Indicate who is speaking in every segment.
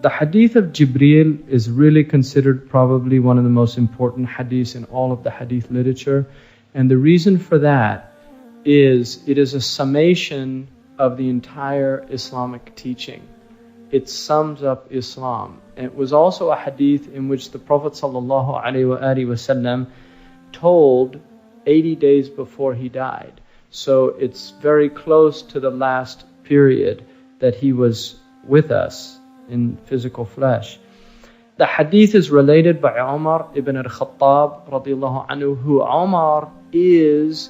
Speaker 1: The Hadith of Jibril is really considered probably one of the most important hadiths in all of the Hadith literature. And the reason for that is it is a summation of the entire Islamic teaching. It sums up Islam. And it was also a hadith in which the Prophet ﷺ told 80 days before he died. So it's very close to the last period that he was with us in physical flesh. The hadith is related by Umar ibn al-Khattab radiallahu anhu, who Umar is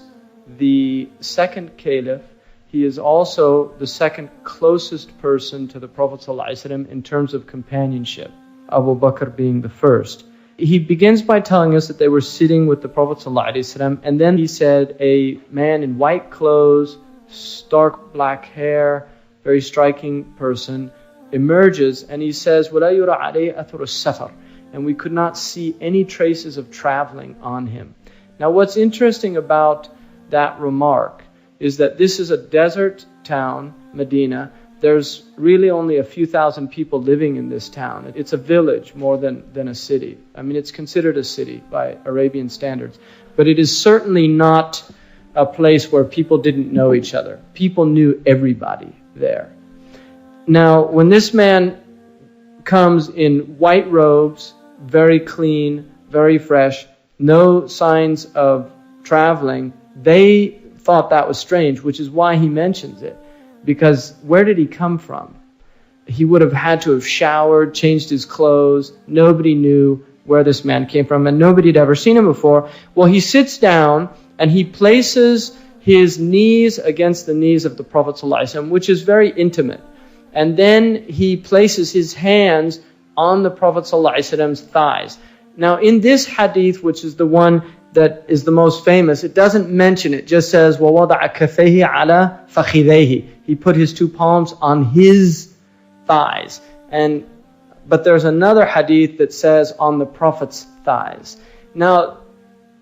Speaker 1: the second caliph. He is also the second closest person to the Prophet ﷺ in terms of companionship, Abu Bakr being the first. He begins by telling us that they were sitting with the Prophet ﷺ, and then he said a man in white clothes, stark black hair, very striking person, emerges, and he says, وَلَا يُرَى عَلَيْهِ أَثَرُ السَّفَرِ, and we could not see any traces of traveling on him. Now what's interesting about that remark is that this is a desert town, Medina. There's really only a few thousand people living in this town. It's a village more than a city. I mean, it's considered a city by Arabian standards. But it is certainly not a place where people didn't know each other. People knew everybody there. Now, when this man comes in white robes, very clean, very fresh, no signs of traveling, they thought that was strange, which is why he mentions it. Because where did he come from? He would have had to have showered, changed his clothes. Nobody knew where this man came from, and nobody had ever seen him before. Well, he sits down and he places his knees against the knees of the Prophet ﷺ, which is very intimate. And then he places his hands on the Prophet ﷺ's thighs. Now in this hadith, which is the one that is the most famous, it doesn't mention it. It just says, وَوَضَعَ كَفَيْهِ عَلَى فَخِذَيْهِ. He put his two palms on his thighs. But there's another hadith that says on the Prophet's thighs. Now,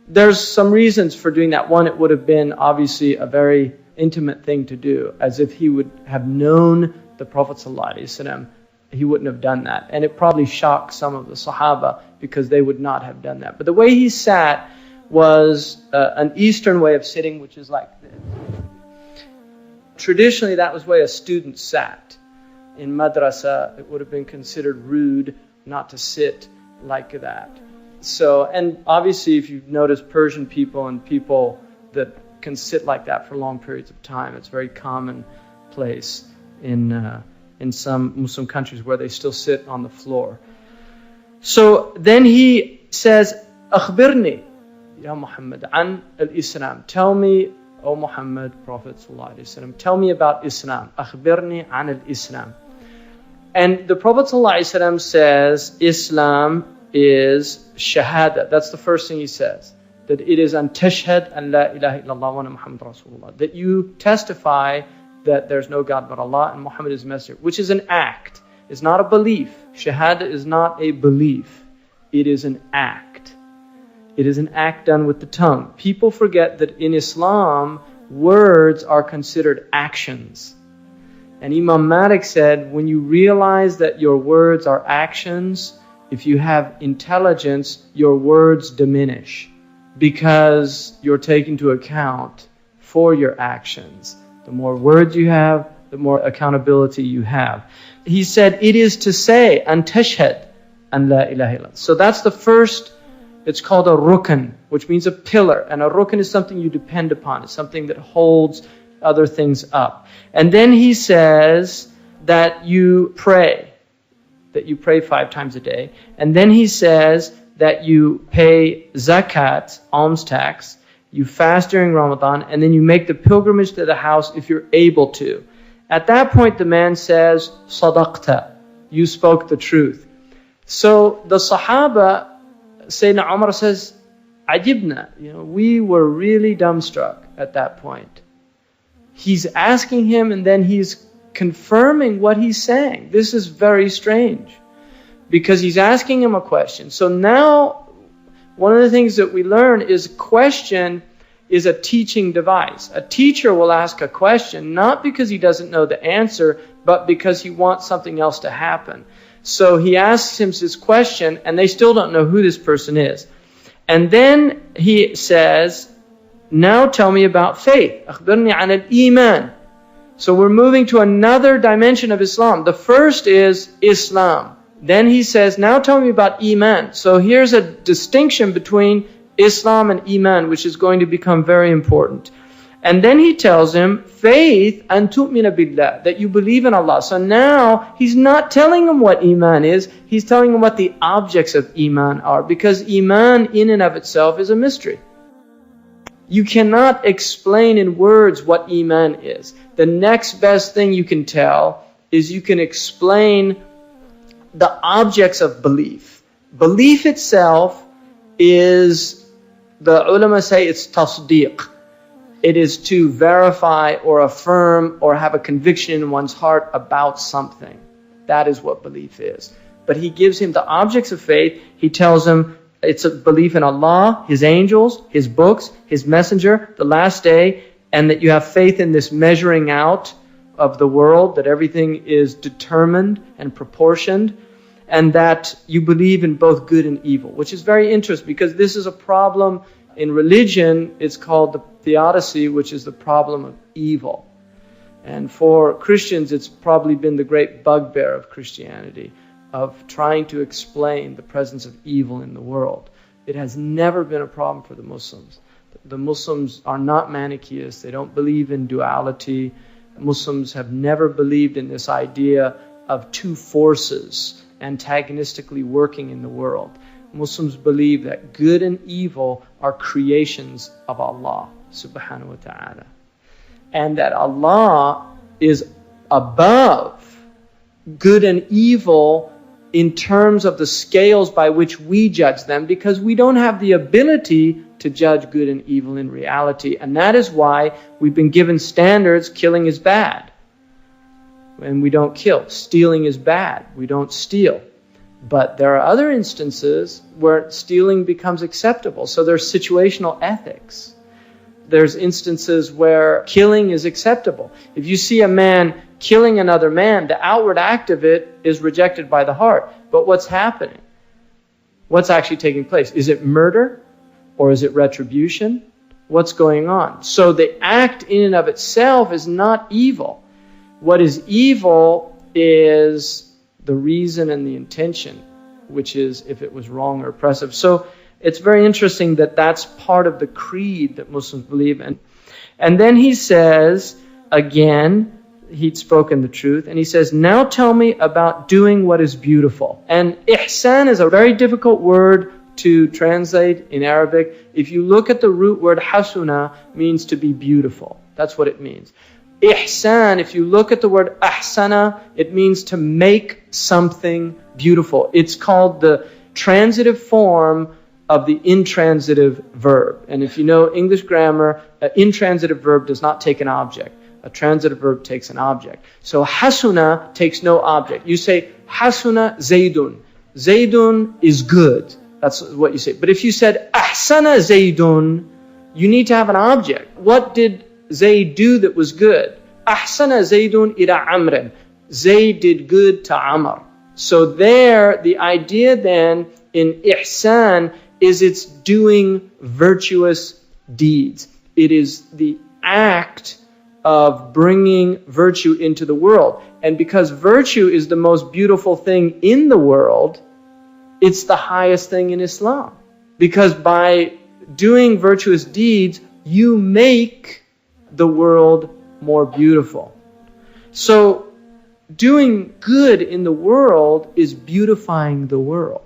Speaker 1: there's some reasons for doing that. One, it would have been obviously a very intimate thing to do, as if he would have known the Prophet ﷺ, he wouldn't have done that. And it probably shocked some of the Sahaba because they would not have done that. But the way he sat was an Eastern way of sitting, which is like this. Traditionally, that was the way a student sat. In madrasa, it would have been considered rude not to sit like that. So, and obviously, if you've noticed Persian people and people that can sit like that for long periods of time, it's a very commonplace in some Muslim countries where they still sit on the floor. So then he says, أخبرني يا محمد عن الإسلام. Tell me, O Muhammad, Prophet ﷺ, tell me about Islam. أخبرني عن الإسلام. And the Prophet ﷺ says, Islam is shahada. That's the first thing he says. That it is an tashhad an la ilaha illallah wa anna Muhammad Rasulullah. That you testify that there's no God but Allah and Muhammad is Messenger, which is an act. It's not a belief. Shahada is not a belief. It is an act. It is an act done with the tongue. People forget that in Islam, words are considered actions. And Imam Malik said, when you realize that your words are actions, if you have intelligence, your words diminish. Because you're taking into account for your actions. The more words you have, the more accountability you have. He said, it is to say, an tashhad, an la ilaha illallah. So that's the first, it's called a rukn, which means a pillar. And a rukn is something you depend upon. It's something that holds other things up. And then he says that you pray 5 times a day. And then he says that you pay zakat, alms tax, you fast during Ramadan, and then you make the pilgrimage to the house if you're able to. At that point, the man says, Sadaqta, you spoke the truth. So the Sahaba, Sayyidina Umar says, Ajibna, we were really dumbstruck at that point. He's asking him and then he's confirming what he's saying. This is very strange because he's asking him a question. So now One of the things that we learn is question is a teaching device. A teacher will ask a question not because he doesn't know the answer, but because he wants something else to happen. So he asks him this question, and they still don't know who this person is. And then he says, now tell me about faith. أخبرني عن الإيمان. So we're moving to another dimension of Islam. The first is Islam. Then he says, now tell me about Iman. So here's a distinction between Islam and Iman, which is going to become very important. And then he tells him, faith, an tu'mina billah, that you believe in Allah. So now he's not telling him what Iman is, he's telling him what the objects of Iman are. Because Iman in and of itself is a mystery. You cannot explain in words what Iman is. The next best thing you can tell is you can explain the objects of belief. Belief itself is, the ulama say it's tasdeeq. It is to verify or affirm or have a conviction in one's heart about something. That is what belief is. But he gives him the objects of faith. He tells him it's a belief in Allah, His angels, His books, His messenger, the last day, and that you have faith in this measuring out of the world, that everything is determined and proportioned, and that you believe in both good and evil, which is very interesting because this is a problem in religion. It's called the theodicy, which is the problem of evil. And for Christians, it's probably been the great bugbear of Christianity, of trying to explain the presence of evil in the world. It has never been a problem for the Muslims. The Muslims are not Manichaeists. They don't believe in duality. Muslims have never believed in this idea of two forces antagonistically working in the world. Muslims believe that good and evil are creations of Allah subhanahu wa ta'ala. And that Allah is above good and evil in terms of the scales by which we judge them, because we don't have the ability to judge good and evil in reality. And that is why we've been given standards. Killing is bad, and we don't kill. Stealing is bad, we don't steal. But there are other instances where stealing becomes acceptable. So there's situational ethics. There's instances where killing is acceptable. If you see a man killing another man, the outward act of it is rejected by the heart. But what's happening? What's actually taking place? Is it murder? Or is it retribution? What's going on? So the act in and of itself is not evil. What is evil is the reason and the intention, which is if it was wrong or oppressive. So it's very interesting that that's part of the creed that Muslims believe in. And then he says, again, he'd spoken the truth, and he says, now tell me about doing what is beautiful. And ihsan is a very difficult word to translate in Arabic. If you look at the root word hasuna, means to be beautiful. That's what it means. Ihsan, if you look at the word ahsana, it means to make something beautiful. It's called the transitive form of the intransitive verb. And if you know English grammar, an intransitive verb does not take an object. A transitive verb takes an object. So hasuna takes no object. You say hasuna zaydun. Zaydun is good. That's what you say. But if you said ahsana zaydun, you need to have an object. What did Zayd do that was good? Ahsana zaydun ila amrin. Zayd did good to Amr. So there, the idea then in ihsan is it's doing virtuous deeds. It is the act of bringing virtue into the world. And because virtue is the most beautiful thing in the world, it's the highest thing in Islam. Because by doing virtuous deeds, you make the world more beautiful. So doing good in the world is beautifying the world.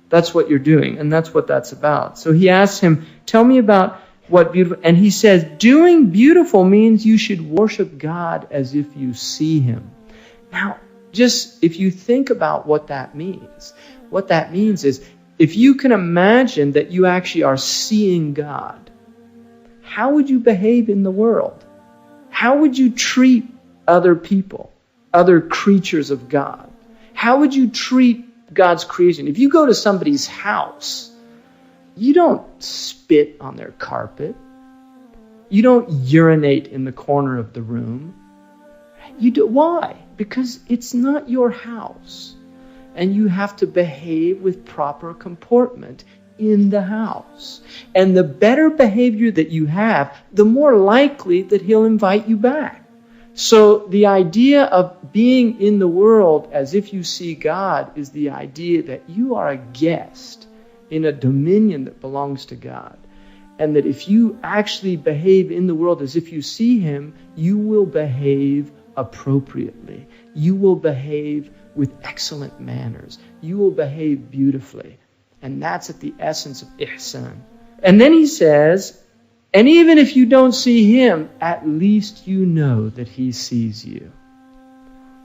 Speaker 1: That's what you're doing, and that's what that's about. So he asks him, tell me about what beautiful, and he says, doing beautiful means you should worship God as if you see Him. Now, just if you think about what that means is, if you can imagine that you actually are seeing God, how would you behave in the world? How would you treat other people, other creatures of God? How would you treat God's creation? If you go to somebody's house, You don't spit on their carpet. You don't urinate in the corner of the room. You do. Why? Because it's not your house. And you have to behave with proper comportment in the house. And the better behavior that you have, the more likely that he'll invite you back. So the idea of being in the world as if you see God is the idea that you are a guest in a dominion that belongs to God. And that if you actually behave in the world as if you see Him, you will behave appropriately. You will behave with excellent manners. You will behave beautifully. And that's at the essence of ihsan. And then he says, and even if you don't see Him, at least you know that He sees you.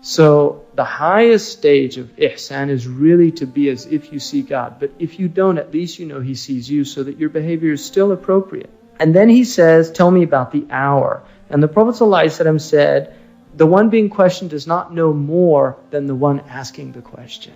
Speaker 1: So the highest stage of ihsan is really to be as if you see God. But if you don't, at least you know He sees you, so that your behavior is still appropriate. And then he says, tell me about the hour. And the Prophet ﷺ said, the one being questioned does not know more than the one asking the question.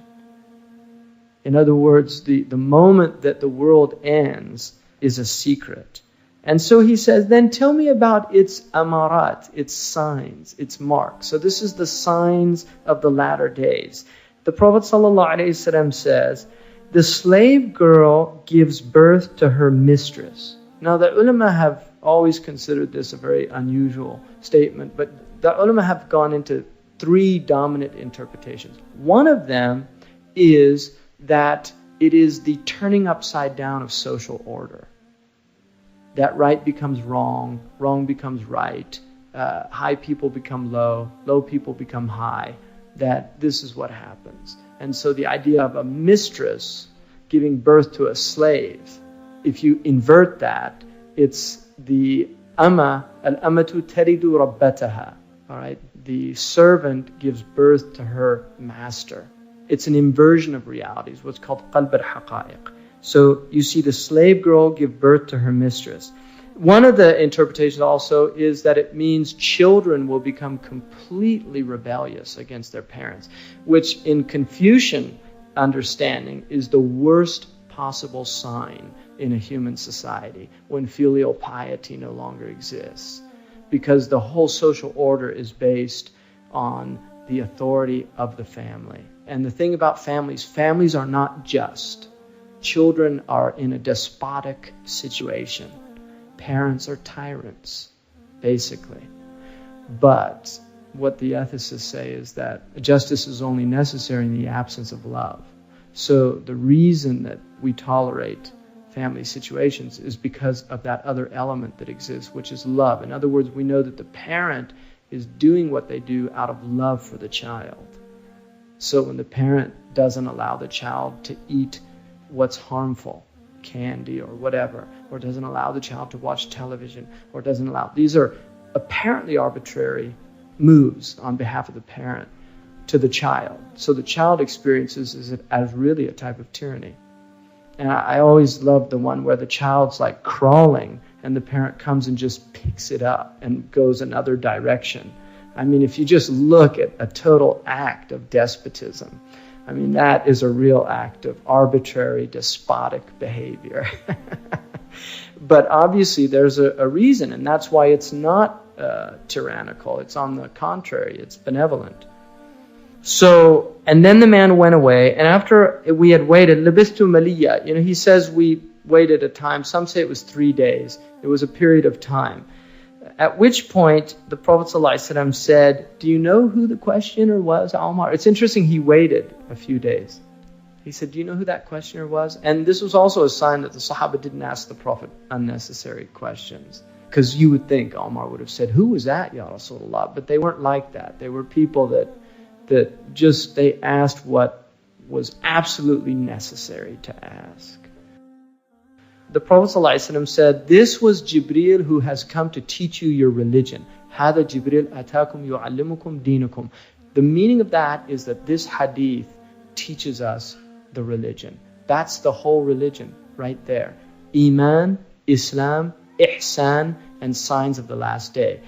Speaker 1: In other words, the moment that the world ends is a secret. And so he says, then tell me about its amarat, its signs, its marks. So this is the signs of the latter days. The Prophet ﷺ says, the slave girl gives birth to her mistress. Now the ulama have always considered this a very unusual statement, but the ulama have gone into three dominant interpretations. One of them is that it is the turning upside down of social order. That right becomes wrong, wrong becomes right, high people become low, low people become high, that this is what happens. And so the idea of a mistress giving birth to a slave, if you invert that, it's the al-amatu taridu rabbataha. All right, the servant gives birth to her master. It's an inversion of realities, what's called qalb al-haqa'iq. So you see the slave girl give birth to her mistress. One of the interpretations also is that it means children will become completely rebellious against their parents, which in Confucian understanding is the worst possible sign in a human society, when filial piety no longer exists. Because the whole social order is based on the authority of the family. And the thing about families are not just. Children are in a despotic situation. Parents are tyrants, basically. But what the ethicists say is that justice is only necessary in the absence of love. So the reason that we tolerate family situations is because of that other element that exists, which is love. In other words, we know that the parent is doing what they do out of love for the child. So when the parent doesn't allow the child to eat what's harmful, candy or whatever, or doesn't allow the child to watch television, or doesn't allow, these are apparently arbitrary moves on behalf of the parent to the child. So the child experiences it as really a type of tyranny. And I always love the one where the child's like crawling and the parent comes and just picks it up and goes another direction. I mean, if you just look at a total act of despotism, I mean, that is a real act of arbitrary, despotic behavior. But obviously there's a reason, and that's why it's not tyrannical. It's on the contrary, it's benevolent. So, and then the man went away, and after we had waited, labistu maliya, he says we waited a time. Some say it was 3 days. It was a period of time. At which point, the Prophet ﷺ said, do you know who the questioner was, Omar? It's interesting, he waited a few days. He said, do you know who that questioner was? And this was also a sign that the Sahaba didn't ask the Prophet unnecessary questions. Because you would think Omar would have said, who was that, Ya Rasulullah? But they weren't like that. They were people that just, they asked what was absolutely necessary to ask. The Prophet ﷺ said, this was Jibril who has come to teach you your religion. هَذَا جِبْرِيلٌ أَتَاكُمْ يُعَلِّمُكُمْ دِينَكُمْ. The meaning of that is that this hadith teaches us the religion. That's the whole religion right there. Iman, Islam, Ihsan, and signs of the last day.